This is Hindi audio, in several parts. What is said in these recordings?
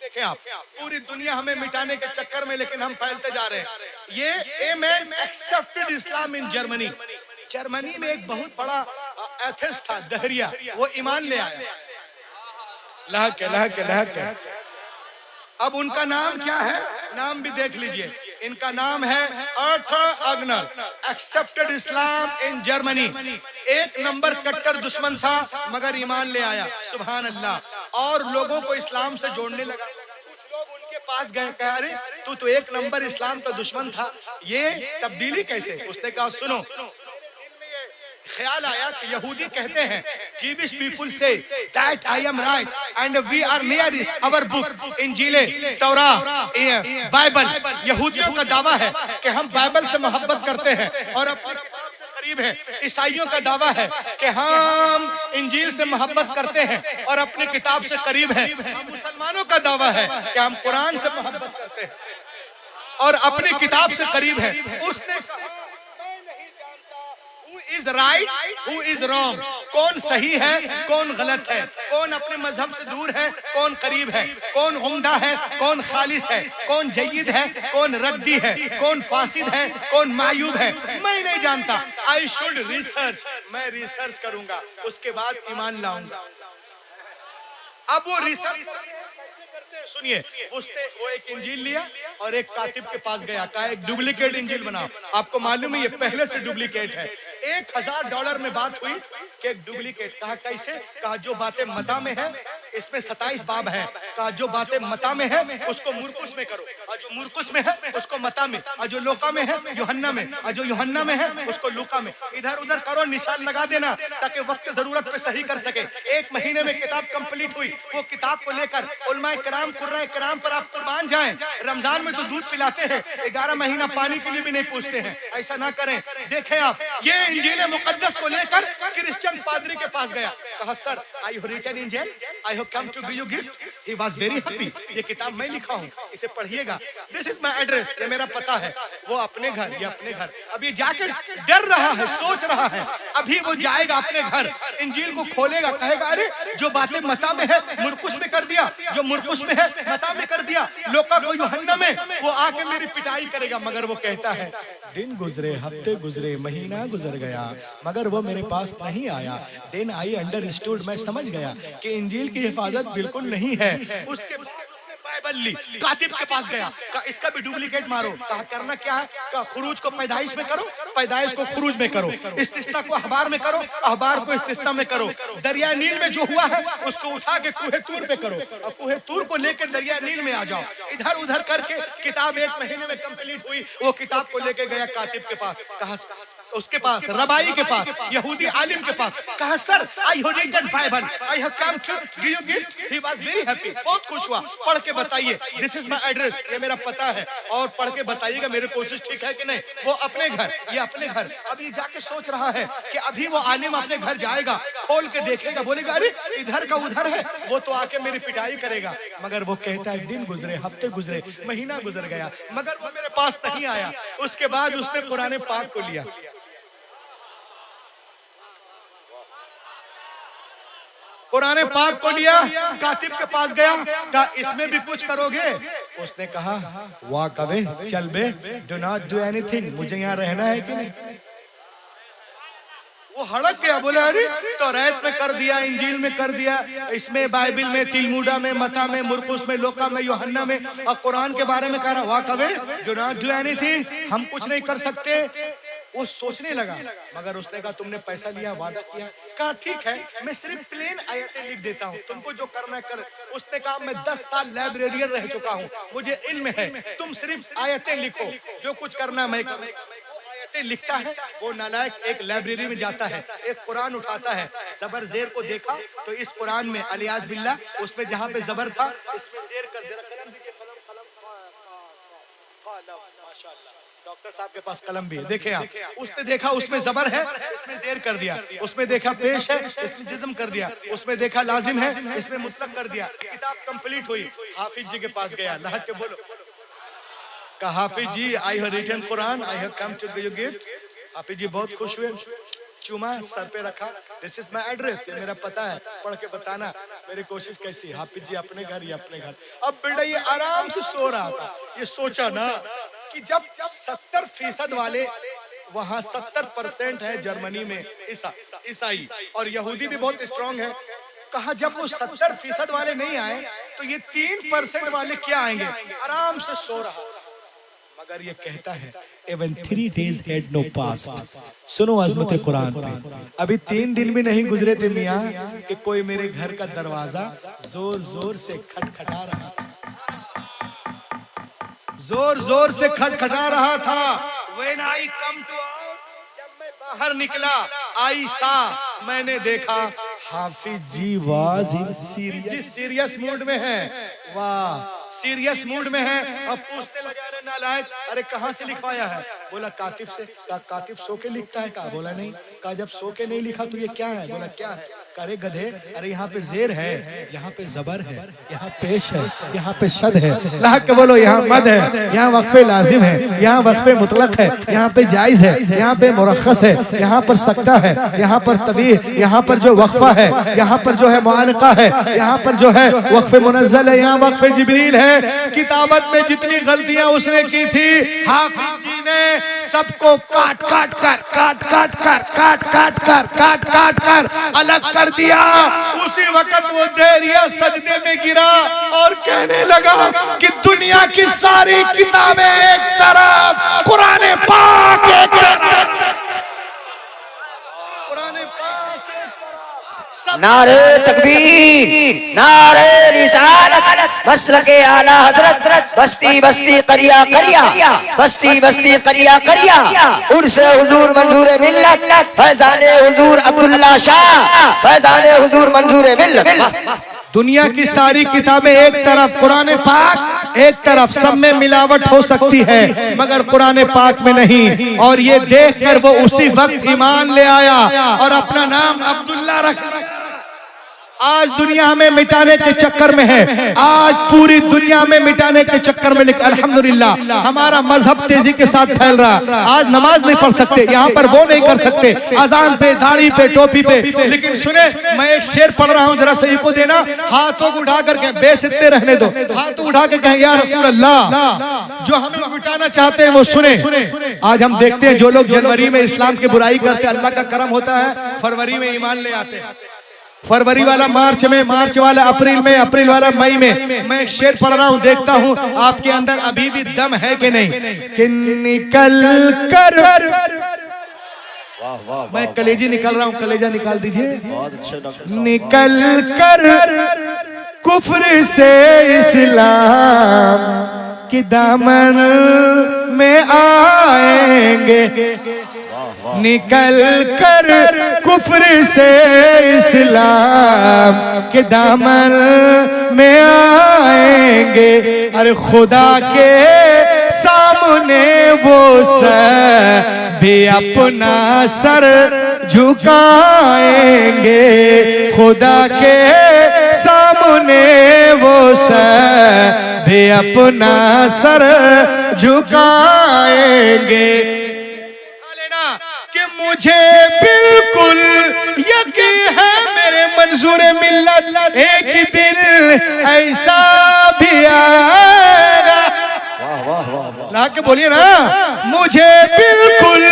देखें आप, पूरी दुनिया हमें मिटाने के चक्कर में, लेकिन हम फैलते जा रहे हैं। ये a man accepted Islam in Germany. Germany में एक बहुत बड़ा एथिस्ट था, दहरिया, वो ईमान ले आया। लहक। अब उनका नाम क्या है? नाम भी देख लीजिए। इनका नाम है Arthur Agnar, accepted Islam in Germany. एक नंबर कट्टर दुश्मन था, मगर ईमान ले आया। सुभान अल्लाह। और लोगों को इस्लाम से जोड़ने लगा। कुछ लोग उनके पास गए, कहा अरे तू तो एक नंबर इस्लाम का दुश्मन था, ये तब्दीली कैसे? उसने कहा सुनो, ख्याल आया कि यहूदी कहते हैं जीविश पीपुल से that I am right and we are nearest our book इंजील, तौरा, बाइबल। यहूदियों का दावा है कि हम बाइबल से मोहब्बत करते हैं और अपने किताब से करीब है। ईसाइयों का दावा है कि हम इंजील से मोहब्बत करते हैं और अपनी किताब से करीब है। मुसलमानों का दावा है कि हम कुरान से मोहब्बत करते हैं और अपनी किताब से करीब है। उसने is right, who is wrong, कौन सही है, कौन गलत है, कौन अपने मजहब से दूर है, कौन करीब है, कौन उम्दा है, कौन खालिस है, कौन जयीद है, कौन रद्दी है, कौन फासिद है, कौन मायूब है, मैं नहीं जानता। आई शुड रिसर्च, मैं रिसर्च करूंगा, उसके बाद ईमान लाऊंगा। अब वो रिसर्च सुनिए, उसने वो एक इंजील लिया और एक कातिब के पास गया, कहा एक डुप्लीकेट इंजील बनाओ। आपको मालूम है ये पहले से डुप्लीकेट है। $1000 में बात हुई कि एक डुप्लीकेट। कहा कैसे? कहा जो बातें मता में है, इसमें 27 बाब है। कहा जो बातें मता में है उसको मुरकुस में करो, और जो मुरकुस में है उसको मता में, और जो लोका में है यूहन्ना में, और जो यूहन्ना में है उसको लूका में। इधर उधर करो, निशान लगा देना ताकि वक्त जरूरत पे सही कर सके। 1 महीने में किताब कंप्लीट हुई। वो किताब को लेकर उलमाए किराम, कुर्राए किराम पर आप कुर्बान जाएं। रमजान में तो दूध पिलाते हैं, 11 महीना पानी के लिए भी नहीं पूछते हैं। ऐसा ना करें। देखें आप, ये इंजील मुकद्दस को लेकर क्रिश्चियन पादरी के पास गया। कहा सर, आई हैव रिटन इंजील, I have come to give you gift. He was very happy. ये किताब मैं लिखा हूँ, इसे पढ़िएगा। दिस इज माय एड्रेस, ये मेरा पता है। वो अपने घर, ये अपने घर। अब ये जाकर डर रहा है, सोच रहा है। अभी वो जाएगा अपने घर, इंजील को खोलेगा, कहेगा अरे जो बातें मता में है मुरकुस में कर दिया, जो मुरकुस में है मता में कर दिया, लोका को यूहन्ना में। वो आके मेरी पिटाई करेगा। मगर वो कहता है दिन गुजरे, हफ्ते गुजरे, महीना गुजर गया, मगर वो मेरे पास नहीं आया। देन आई अंडरस्टूड, मैं समझ गया कि इंजील की हिफाजत बिल्कुल नहीं है। उसके बाद उसने बाइबल ली, कातिब के पास गया, कहा इसका भी डुप्लीकेट मारो। कहा करना क्या है? कहा खुरूज को पैदाइश में करो, पैदाइश को खुरूज में करो, इस्तिस्ना को अखबार में करो, अखबार को इस्तिस्ना में करो। दरिया नील में जो हुआ है उसको उठा के कुहे तूर पे करो, और कुहे तूर को लेकर दरिया नील में आ जाओ। इधर उधर करके किताब 1 महीने में कंप्लीट हुई। वो किताब को लेके गया कातिब के पास, कहा उसके पास, रबाई के पास, यहूदी आलिम के पास। कहा sir, I have written Bible, I have come to give you gift. He was very happy, बहुत खुश हुआ। पढ़ के बताइए, दिस इज माय एड्रेस, ये मेरा पता है, और पढ़ के बताइएगा मेरी कोशिश ठीक है कि नहीं। वो अपने घर, ये अपने घर। अभी जाके सोच रहा है कि अभी वो आलिम अपने घर जाएगा, खोल के देखेगा, बोलेगा अरे इधर का उधर है, वो तो आके मेरी पिटाई करेगा। मगर वो कहता है दिन गुजरे, हफ्ते गुजरे, महीना गुजर गया, मगर वो मेरे पास नहीं आया। उसके बाद उसने कुरान पाक को लिया, कुरान पाक को लिया, कातिब के पास गया, कहा इसमें भी कुछ करोगे? उसने कहा वाह कवे, चल बे, डू नॉट डू एनीथिंग, मुझे यहाँ रहना है कि नहीं। वो हड़क गया, बोले अरे तौरात में कर दिया, इंजील में कर दिया, इसमें बाइबल में, तिलमुडा में, मता में, मुरकुस में, लोका में, यूहन्ना में, और कुरान के बारे में कह रहा वाह कवे, डू नॉट डू एनीथिंग, हम कुछ नहीं कर सकते। वो सोचने लगा, मगर उसने कहा तुमने पैसा लिया, वादा किया। कहा ठीक है, मैं सिर्फ प्लेन आयतें लिख देता हूँ, तुमको जो करना है कर। उसने कहा मैं 10 साल लाइब्रेरियन रह चुका हूँ, मुझे इल्म है, तुम सिर्फ आयतें लिखो, जो कुछ करना मैं आयतें लिखता है। वो नालायक एक लाइब्रेरी में जाता है, एक कुरान उठाता है, जबर जेर को देखा तो इस कुरान में अलियाज बिल्ला, उसमें जहाँ पे जबर था इसमें जेर कर, जरा कलम दीजिए, कलम, माशाअल्लाह, डॉक्टर साहब के पास कलम भी है, देखें आप। उसने देखा उसमें जबर है, इसमें जेर कर दिया। उसमें देखा पेश है, इसमें जिज्म कर दिया। उसमें देखा लाजिम है, इसमें मुतलक कर दिया। किताब कंप्लीट हुई। हाफिज जी के पास गया, लहक के बोलो, कहा Hafiz ji I have written कुरान, I have come to give you gift. Hafiz ji बहुत खुश हुए, चुमा, सर पे रखा, दिस इज माय एड्रेस, ये मेरा पता है, पढ़ के बताना। मेरी कोशिश कैसी, हाफिज जी अपने घर या अपने घर। अब बेटा ये आराम से सो रहा था, ये सोचा ना कि जब 70% वाले वहां 70% है जर्मनी में ईसाई और यहूदी भी बहुत स्ट्रांग है। कहा जब वो 70% वाले नहीं आए तो ये 3% वाले क्या आएंगे। आराम से सो रहा, मगर ये कहता है Even 3 days had no passed। सुनो अजमत कुरान पे, अभी 3 दिन भी नहीं गुजरे थे मियाँ कि कोई मेरे घर का दरवाजा जोर जोर से खटखटा रहा था, जोर जोर से खटखटा रहा था। When I come to out, जब मैं बाहर निकला, आई सा मैंने देखा हाफिज जी वाज इन सीरियस मूड में है। वाह, सीरियस मूड में है। अब पूछने लगा, अरे नालायक, अरे कहाँ से लिखवाया है? बोला कातिब से। कहा कातिब सो के लिखता है? कहा बोला नहीं। कहा जब सो के नहीं लिखा तो ये क्या है? बोला क्या है? अरे गधे, अरे यहाँ पे जेर है, यहाँ पे जबर है, यहाँ पेश है, यहाँ पे शद है। ला के बोलो यहाँ मद है, यहाँ वक्फे लाजिम है, यहाँ वक्फे मुतलक है, यहाँ पे जायज है, यहाँ पे मुरख्खस है, यहाँ पर सकता है, यहाँ पर तबीह, यहाँ पर जो वक्फा है, यहाँ पर जो है मुआनका है, यहाँ पर जो है वक्फे मुनज़्ज़ल है, यहाँ वक्फे जिब्रील है। किताबत में जितनी गलतियां उसने की थी, हाफिज जी ने सबको काट काट कर अलग कर दिया। उसी वक्त वो देरिया सजदे में गिरा और कहने लगा कि दुनिया की सारी किताबें एक तरफ, कुरान पाक एक तरफ, कुरान पाक एक तरफ। नारे तकबीर, नारे रिसालत, मसलके आला हजरत, बस्ती बस्ती करिया करिया, बस्ती बस्ती करिया करिया, उर्से हुजूर मंजूर मिल्लत, फैजाने हुजूर अब्दुल्ला शाह, फैजाने हुजूर मंजूर मिल्लत। दुनिया की सारी किताबें एक तरफ, कुरान पाक एक तरफ, सब में मिलावट हो सकती है मगर कुरान पाक में नहीं। और ये देखकर वो उसी वक्त ईमान ले आया और अपना नाम अब्दुल्ला रख। आज दुनिया हमें मिटाने के चक्कर में है, आज पूरी दुनिया में मिटाने के चक्कर में। अल्हम्दुलिल्लाह हमारा मजहब तेजी के साथ फैल रहा। आज नमाज नहीं पढ़ सकते, यहाँ पर वो नहीं कर सकते, अजान पे, दाढ़ी पे, टोपी पे। लेकिन सुने, मैं एक शेर पढ़ रहा हूँ, जरा सही को देना। हाथों को उठा करके बेसिद्दे रहने दो, हाथ उठा के कहें या रसूल अल्लाह, जो हम लोग मिटाना चाहते हैं वो सुने। आज हम देखते हैं जो लोग जनवरी में इस्लाम की बुराई करते, अल्लाह का करम होता है, फरवरी में ईमान ले आते हैं। फरवरी वाला मार्च में, मार्च वाला अप्रैल में, अप्रैल वाला मई में। मैं एक शेर पढ़ रहा हूँ, देखता हूँ आपके अंदर अभी भी दम है कि नहीं। कि निकल कर, मैं कलेजी निकल रहा हूँ, कलेजा निकाल दीजिए। निकल कर कुफ्र से इस्लाम की दामन में आएंगे, निकल कर कुफ्र से इस्लाम के दामन में आएंगे। अरे खुदा के सामने वो सर भी अपना सर झुकाएंगे, खुदा के सामने वो सर भी अपना सर झुकाएंगे। कि मुझे बिल्कुल यकीन है मेरे मंजूर मिल्लत एक दिन ऐसा भी आएगा। ला के बोलिए ना, मुझे बिल्कुल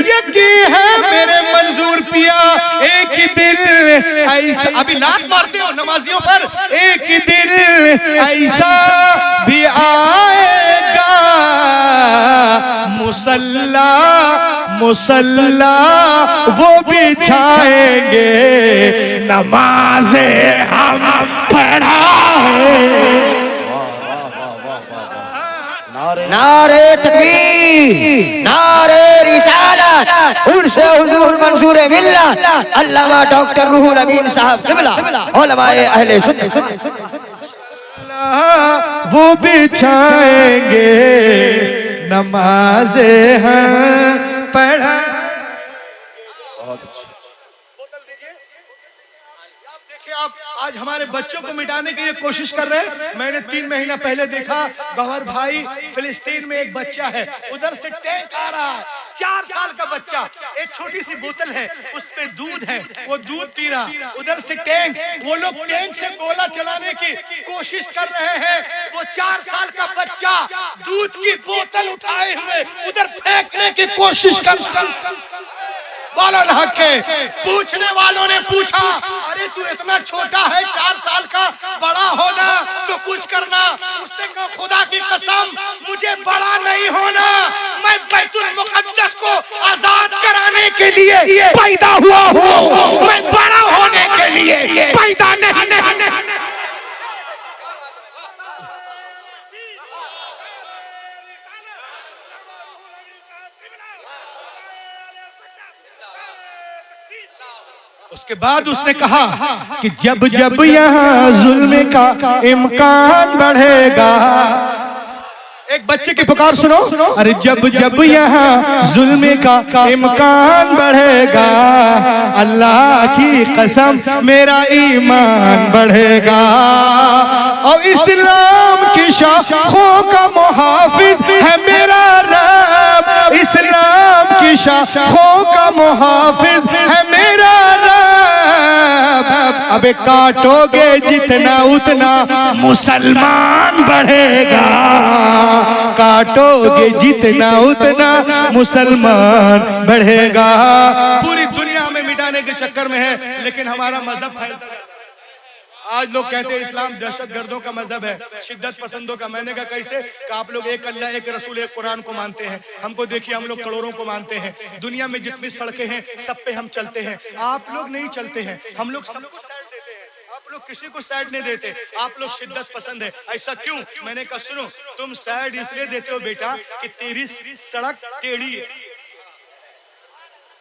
यकीन है मेरे मंजूर पिया एक दिन ऐसा। अभी लात मारते हो नमाजियों पर, एक दिन ऐसा भी आएगा। मुसल्ला मुसल्ला वो बिछाएंगे, नमाज़े हम पढ़ाएंगे। नारे तकबीर, नारे रिसालत, उर्से हुजूर मंजूर मिल्लत, अल्लामा डॉक्टर रूहुल अमीन साहब क़िबला, उलमाए अहले सुन्नत। वो बिछाएंगे, नमाज़े हम पढ़ा। बहुत अच्छा, बोतल दीजिए। आप देखिए, आप आज हमारे बच्चों को मिटाने की ये कोशिश कर रहे हैं। मैंने 3 महीना पहले देखा, गौहर भाई, फिलिस्तीन में एक बच्चा है, उधर से टैंक आ रहा है, 4 साल का बच्चा, एक छोटी सी बोतल है, उसमें दूध है, वो दूध पी रहा। उधर से टैंक, वो लोग टैंक से गोला चलाने की कोशिश कर रहे हैं। वो 4 साल का बच्चा दूध की बोतल उठाए हुए उधर फेंकने की कोशिश कर बाला लहक के। पूछने वालों ने पूछा, अरे तू इतना छोटा है, 4 साल का, बड़ा होना तो कुछ करना। उसने कहा, खुदा की कसम मुझे बड़ा नहीं होना, मैं बैतुल मुकद्दस को आजाद कराने के लिए पैदा हुआ हूँ, मैं बड़ा होने के लिए पैदा नहीं। उसके बाद उसने कहा कि जब जब यहाँ जुल्म का इम्कान बढ़ेगा, एक बच्चे की पुकार सुनो, अरे जब जब यहाँ जुल्म का इम्कान बढ़ेगा, अल्लाह की कसम मेरा ईमान बढ़ेगा। और इस्लाम की शाखों का मुहाफिज है मेरा रब, इस्लाम की शाखों का मुहाफिज है मेरा रब। अबे काटोगे जितना उतना मुसलमान बढ़ेगा, काटोगे जितना उतना मुसलमान बढ़ेगा। पूरी दुनिया में मिटाने के चक्कर में है, लेकिन हमारा मजहब फैलता है। आज लोग कहते हैं इस्लाम दहशतगर्दों का मजहब है, शिद्दत पसंदों का। मैंने कहा कैसे? कि आप लोग एक अल्लाह, एक रसूल, एक कुरान को मानते हैं। हमको देखिए, हम लोग करोड़ों को मानते हैं। दुनिया में जितनी सड़कें हैं सब पे हम चलते हैं, आप लोग नहीं चलते हैं। हम लोग सबको साइड देते हैं, आप लोग किसी को साइड नहीं देते। आप लोग शिद्दत पसंद है। ऐसा क्यों? मैंने कहा सुनो, तुम साइड इसलिए देते हो बेटा कि तेरी सड़क टेढ़ी है।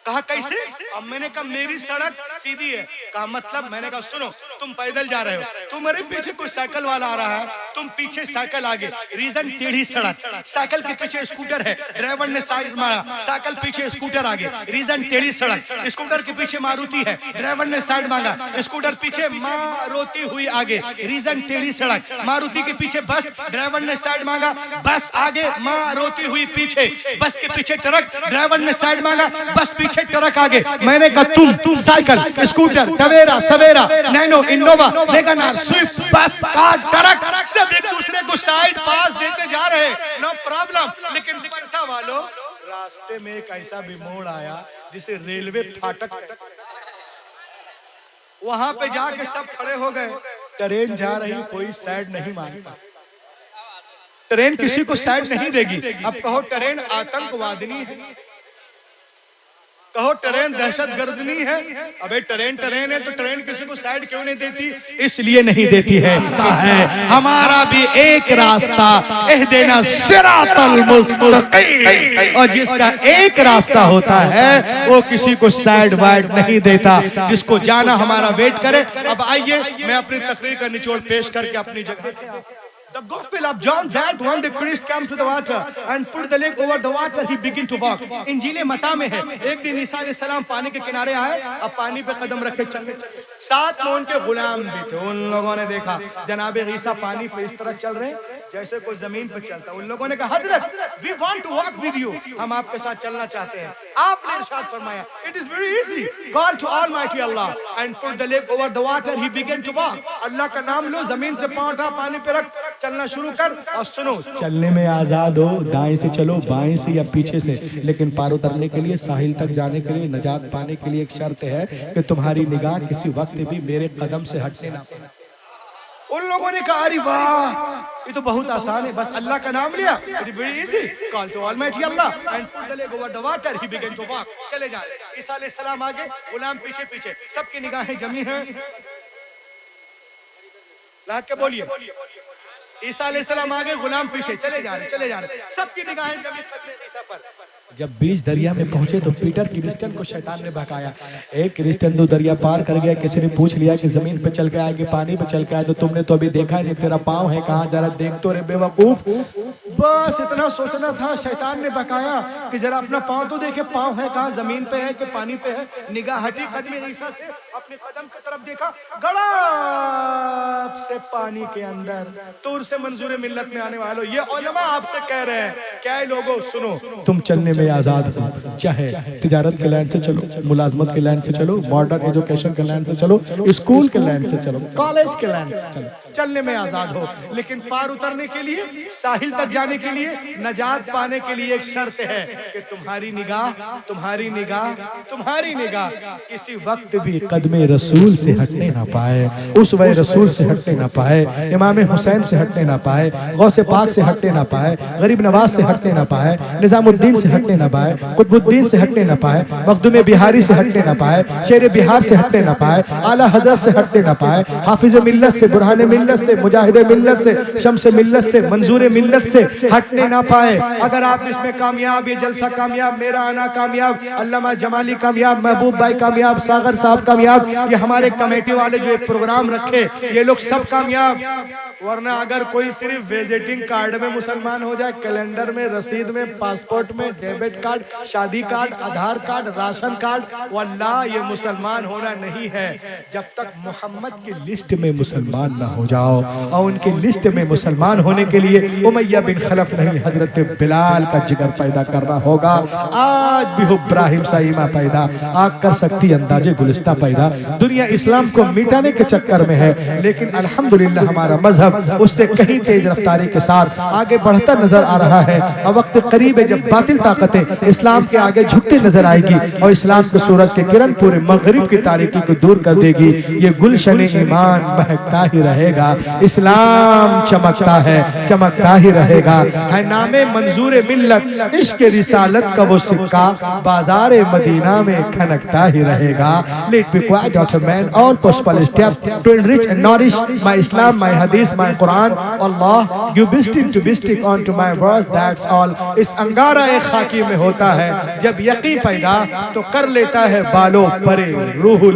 कहा कैसे? अब मैंने कहा मेरी सड़क सीधी है। कहा मतलब? मैंने कहा सुनो, तुम पैदल जा रहे हो, तुम्हारे पीछे कोई साइकिल वाला आ रहा है, तुम पीछे साइकिल आगे, रीजन टेढ़ी सड़क। साइकिल के पीछे स्कूटर है, ड्राइवर ने साइड मारा, साइकिल पीछे स्कूटर आगे, रीजन टेढ़ी सड़क। स्कूटर के पीछे मारुति है, ड्राइवर ने साइड मांगा, स्कूटर पीछे मारुति हुई आगे, रीजन टेढ़ी सड़क। मारुति के पीछे बस, ड्राइवर ने साइड मांगा, बस आगे, मारुति हुई पीछे। बस के पीछे ट्रक, ड्राइवर ने साइड मांगा, बस पीछे ट्रक आगे। मैंने कहा तुम साइकिल, स्कूटर, टवेरा, सवेरा, नैनो, इनोवा, वैगनआर, स्विफ्ट, बस, कार, ट्रक सब एक दूसरे को साइड पास देते जा रहे, नो प्रॉब्लम। लेकिन पैसा वालों, रास्ते में एक ऐसा भी मोड़ आया जिसे रेलवे फाटक, वहां पे जाके सब खड़े हो गए। ट्रेन जा रही, कोई साइड नहीं मांगता, ट्रेन किसी को साइड नहीं देगी। अब कहो ट्रेन आतंकवादिनी है, कहो ट्रेन दहशतगर्दनी है। अबे ट्रेन है तो ट्रेन किसी को साइड क्यों नहीं देती? इसलिए नहीं देती है, हमारा भी एक रास्ता, इहदिना सिरातल मुस्तकीम, और जिसका एक रास्ता होता है वो किसी को साइड वाइड नहीं देता। जिसको जाना हमारा वेट करे। अब आइए मैं अपनी तकरीर का निचोड़ पेश करके अपनी जगह। The Gospel of John, that when the priest came to the water and put the leg over the water, he began to walk. इंजीले मता में है, एक दिन ईसा अलैहिस्सलाम पानी के किनारे आए, अब पानी पे कदम रखे चलने। साथ में उनके गुलाम भी थे। उन लोगों ने देखा जनाबे ईसा पानी पे इस तरह चल रहे जैसे कोई जमीन पे चलता। उन लोगों ने कहा हजरत, we want to walk with you, हम आपके साथ चलना चाहते हैं। आपने इरशाद फरमाया, it is very easy, call to Almighty Allah and put the leg over the water, he began to walk। अल्लाह का नाम लो, जमीन से पांव उठा, पानी पे रख, चलना शुरू कर। और सुनो, चलने में आजाद हो, दाएं से चलो, बाएं से या पीछे से, लेकिन पार उतरने के लिए, साहिल तक जाने के लिए, नजात पाने के लिए एक शर्त है कि तुम्हारी निगाह किसी वक्त भी मेरे कदम से हटने ना पाए। उन लोगों ने कहा अरे वाह, ये तो बहुत आसान है, बस अल्लाह का नाम लिया, it is very easy, call to almighty Allah and put the leg over the water, he began to walk. चले जा रहे, ईसा अलैहिस्सलाम आगे, गुलाम पीछे पीछे, सबकी निगाहें जमी हैं। लाग के बोलिए, ईसा अलैहिस्सलाम आगे, गुलाम पीछे, चले जा रहे, सबकी निगाहें जमी खतरे ईसा पर। जब बीच दरिया में पहुंचे तो पीटर क्रिश्चियन को शैतान ने बहकाया। एक क्रिश्चियन तो दरिया पार कर गया, किसी ने पूछ लिया कि जमीन पे चल के आया कि पानी पे चल के आया, तो तुमने तो अभी देखा नहीं, तेरा पाँव है कहाँ, जरा देख तो रे बेवकूफ। बस इतना सोचना था, शैतान ने बहकाया कि जरा अपना पाँव तो देखे, पाँव है कहाँ, जमीन पे है कि पानी पे है। निगाह हटी कदम ईसा से, अपने कदम की तरफ देखा, गड़ाप से पानी के अंदर तूर से मंजूर मिल्लत में आने वालों, ये उलमा आपसे कह रहे हैं, क्या है लोगों सुनो, तुम चलने में आजाद हो, चाहे तिजारत के लाइन से चलो, मुलाजमत के लाइन से चलो, मॉडर्न एजुकेशन के लाइन से चलो, स्कूल के लाइन से चलो, कॉलेज के लाइन से चलो, चलने में आजाद हो। लेकिन पार उतरने के लिए, साहिल तक जाने के लिए, नजात पाने के लिए एक शर्त है कि तुम्हारी निगाह किसी वक्त भी कदमे रसूल से हटने ना पाए, उस वह रसूल से हटने ना पाए, इमाम हुसैन से हटने ना पाए, गौसे पाक से हटने ना पाए, गरीब नवाज से हटने ना पाए, निजामुद्दीन से हटने ना पाए, कुतुबुद्दीन से हटने ना पाए, मखदूम बिहारी से हटने ना पाए, शेर बिहार से हटने ना पाए, आला हजरत से हटने ना पाए, हाफिज मिल्लत से, बुरहान मिल्लत से, मुजाहिद मिल्लत से, शम्स मिल्लत से, मंजूर मिल्लत से हटने ना पाए। अगर आप इसमें कामयाब, ये जलसा कामयाब, मेरा आना कामयाब, अल्लामा जमाली कामयाब, महबूब भाई कामयाब, सागर साहब कामयाब, ये हमारे कमेटी वाले जो एक प्रोग्राम रखे, ये लोग सब कामयाब। वरना अगर कोई सिर्फ विजिटिंग कार्ड में मुसलमान हो जाए, कैलेंडर में, रसीद में, पासपोर्ट में, डेबिट कार्ड, शादी कार्ड, आधार कार्ड, राशन कार्ड, वल्लाह ये मुसलमान होना नहीं है। जब तक मोहम्मद की लिस्ट में मुसलमान ना हो जाओ, और उनकी लिस्ट में मुसलमान होने के लिए उमैया बिन खलफ नहीं, हजरत बिलाल का जिगर पैदा करना होगा। आज भी हो इब्राहिम साइमा पैदा, आग कर सकती अंदाजे गुलिस्ता पैदा। दुनिया इस्लाम को मिटाने के चक्कर में है, लेकिन अल्हम्दुलिल्लाह हमारा मजहब उससे कहीं तेज रफ्तारी के साथ आगे बढ़ता नजर आ रहा है। और वक्त करीब है जब बातिल ताकतें इस्लाम के आगे झुकती नजर आएगी, और इस्लाम के सूरज की किरण पूरे मगरिब की तारीकी को दूर कर देगी। ये गुलशन ईमान महकता ही रहेगा, इस्लाम चमकता है, चमकता ही रहेगा। है नामे मंजूर मिल्लत, इश्क रिसालत का वो सिक्का बाजार मदीना में खनकता ही रहेगा। Let be quiet, daughter man, all possible steps to enrich and nourish my Islam, my Hadith, my Quran. Allah, you bistic to bistic onto my words, that's all. इस अंगारा एक खाकी में होता है, जब यकीन पैदा तो कर लेता है बालों परे रूहुल।